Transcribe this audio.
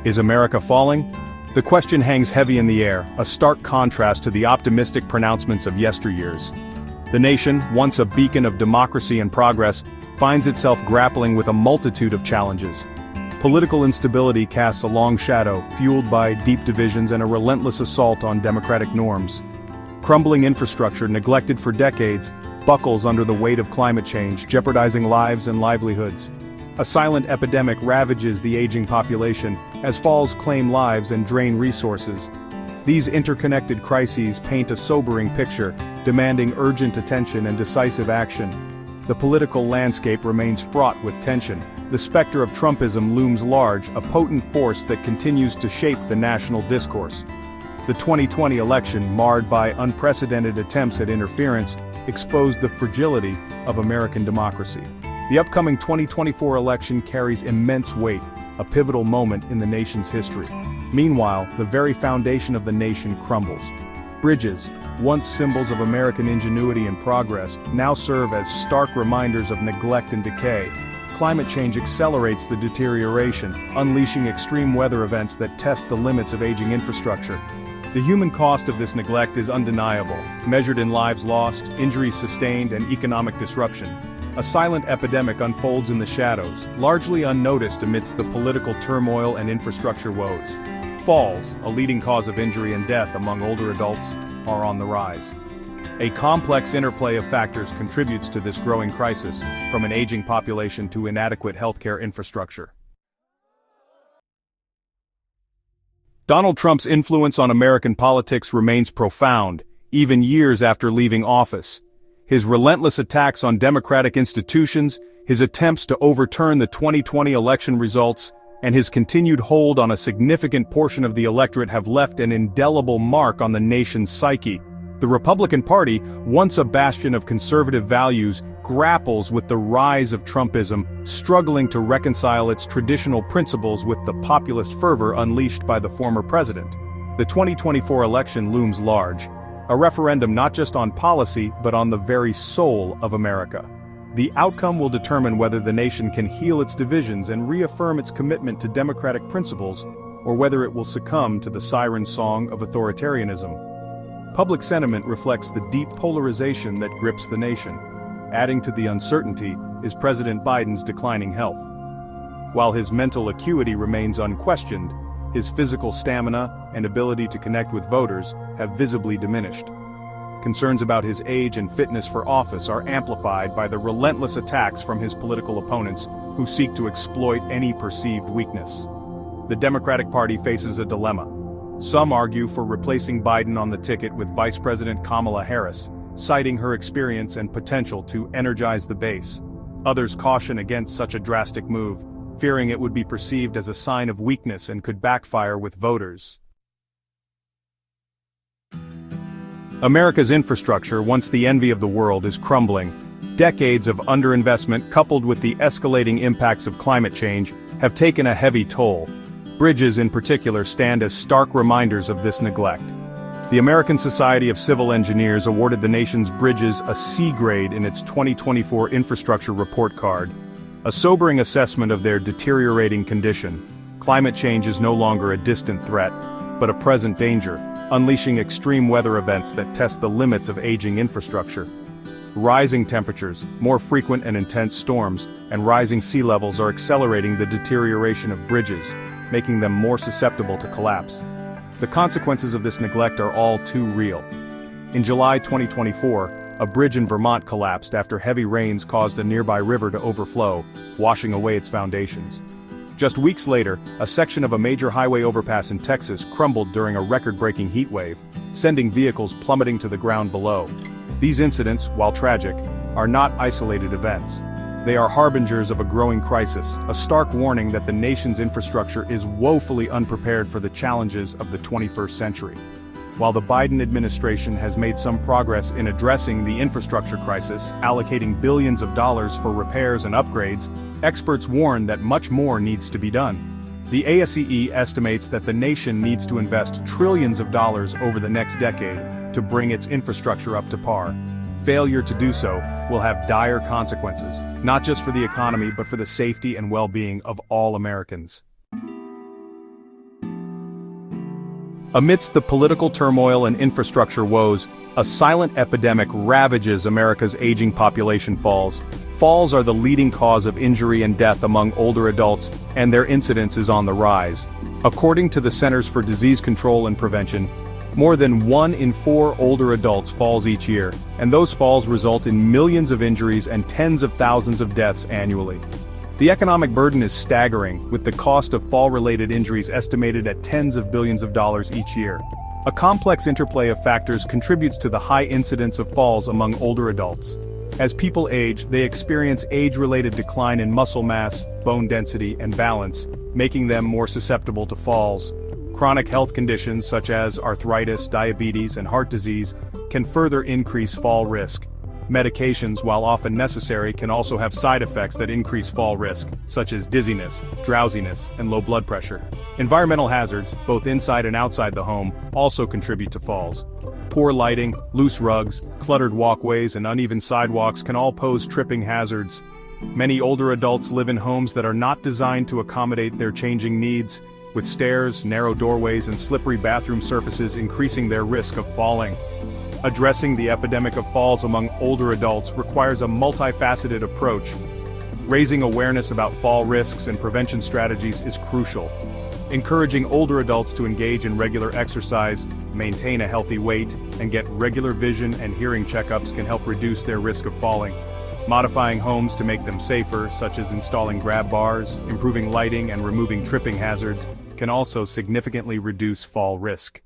Is America falling? The question hangs heavy in the air, a stark contrast to the optimistic pronouncements of yesteryears. The nation, once a beacon of democracy and progress, finds itself grappling with a multitude of challenges. Political instability casts a long shadow, fueled by deep divisions and a relentless assault on democratic norms. Crumbling infrastructure, neglected for decades, buckles under the weight of climate change, jeopardizing lives and livelihoods. A silent epidemic ravages the aging population, as falls claim lives and drain resources. These interconnected crises paint a sobering picture, demanding urgent attention and decisive action. The political landscape remains fraught with tension. The specter of Trumpism looms large, a potent force that continues to shape the national discourse. The 2020 election, marred by unprecedented attempts at interference, exposed the fragility of American democracy. The upcoming 2024 election carries immense weight, a pivotal moment in the nation's history. Meanwhile, the very foundation of the nation crumbles. Bridges, once symbols of American ingenuity and progress, now serve as stark reminders of neglect and decay. Climate change accelerates the deterioration, unleashing extreme weather events that test the limits of aging infrastructure. The human cost of this neglect is undeniable, measured in lives lost, injuries sustained, and economic disruption. A silent epidemic unfolds in the shadows, largely unnoticed amidst the political turmoil and infrastructure woes. Falls, a leading cause of injury and death among older adults, are on the rise. A complex interplay of factors contributes to this growing crisis, from an aging population to inadequate healthcare infrastructure. Donald Trump's influence on American politics remains profound, even years after leaving office. His relentless attacks on democratic institutions, his attempts to overturn the 2020 election results, and his continued hold on a significant portion of the electorate have left an indelible mark on the nation's psyche. The Republican Party, once a bastion of conservative values, grapples with the rise of Trumpism, struggling to reconcile its traditional principles with the populist fervor unleashed by the former president. The 2024 election looms large, a referendum not just on policy but on the very soul of America. The outcome will determine whether the nation can heal its divisions and reaffirm its commitment to democratic principles, or whether it will succumb to the siren song of authoritarianism. Public sentiment reflects the deep polarization that grips the nation. Adding to the uncertainty is President Biden's declining health. While his mental acuity remains unquestioned, his physical stamina and ability to connect with voters have visibly diminished. Concerns about his age and fitness for office are amplified by the relentless attacks from his political opponents, who seek to exploit any perceived weakness. The Democratic Party faces a dilemma. Some argue for replacing Biden on the ticket with Vice President Kamala Harris, citing her experience and potential to energize the base. Others caution against such a drastic move, fearing it would be perceived as a sign of weakness and could backfire with voters. America's infrastructure, once the envy of the world, is crumbling. Decades of underinvestment, coupled with the escalating impacts of climate change, have taken a heavy toll. Bridges in particular stand as stark reminders of this neglect. The American Society of Civil Engineers awarded the nation's bridges a C grade in its 2024 infrastructure report card, a sobering assessment of their deteriorating condition. Climate change is no longer a distant threat, but a present danger, unleashing extreme weather events that test the limits of aging infrastructure. Rising temperatures, more frequent and intense storms, and rising sea levels are accelerating the deterioration of bridges, making them more susceptible to collapse. The consequences of this neglect are all too real. In July 2024, a bridge in Vermont collapsed after heavy rains caused a nearby river to overflow, washing away its foundations. Just weeks later, a section of a major highway overpass in Texas crumbled during a record-breaking heat wave, sending vehicles plummeting to the ground below. These incidents, while tragic, are not isolated events. They are harbingers of a growing crisis, a stark warning that the nation's infrastructure is woefully unprepared for the challenges of the 21st century. While the Biden administration has made some progress in addressing the infrastructure crisis, allocating billions of dollars for repairs and upgrades, experts warn that much more needs to be done. The ASCE estimates that the nation needs to invest trillions of dollars over the next decade to bring its infrastructure up to par. Failure to do so will have dire consequences, not just for the economy but for the safety and well-being of all Americans. Amidst the political turmoil and infrastructure woes, a silent epidemic ravages America's aging population. Falls are the leading cause of injury and death among older adults, and their incidence is on the rise. According to the Centers for Disease Control and Prevention, more than 1 in 4 older adults falls each year, and those falls result in millions of injuries and tens of thousands of deaths annually. The economic burden is staggering, with the cost of fall-related injuries estimated at tens of billions of dollars each year. A complex interplay of factors contributes to the high incidence of falls among older adults. As people age, they experience age-related decline in muscle mass, bone density, and balance, making them more susceptible to falls. Chronic health conditions such as arthritis, diabetes, and heart disease can further increase fall risk. Medications, while often necessary, can also have side effects that increase fall risk, such as dizziness, drowsiness, and low blood pressure. Environmental hazards, both inside and outside the home, also contribute to falls. Poor lighting, loose rugs, cluttered walkways, and uneven sidewalks can all pose tripping hazards. Many older adults live in homes that are not designed to accommodate their changing needs, with stairs, narrow doorways, and slippery bathroom surfaces increasing their risk of falling. Addressing the epidemic of falls among older adults requires a multifaceted approach. Raising awareness about fall risks and prevention strategies is crucial. Encouraging older adults to engage in regular exercise, maintain a healthy weight, and get regular vision and hearing checkups can help reduce their risk of falling. Modifying homes to make them safer, such as installing grab bars, improving lighting, and removing tripping hazards, can also significantly reduce fall risk.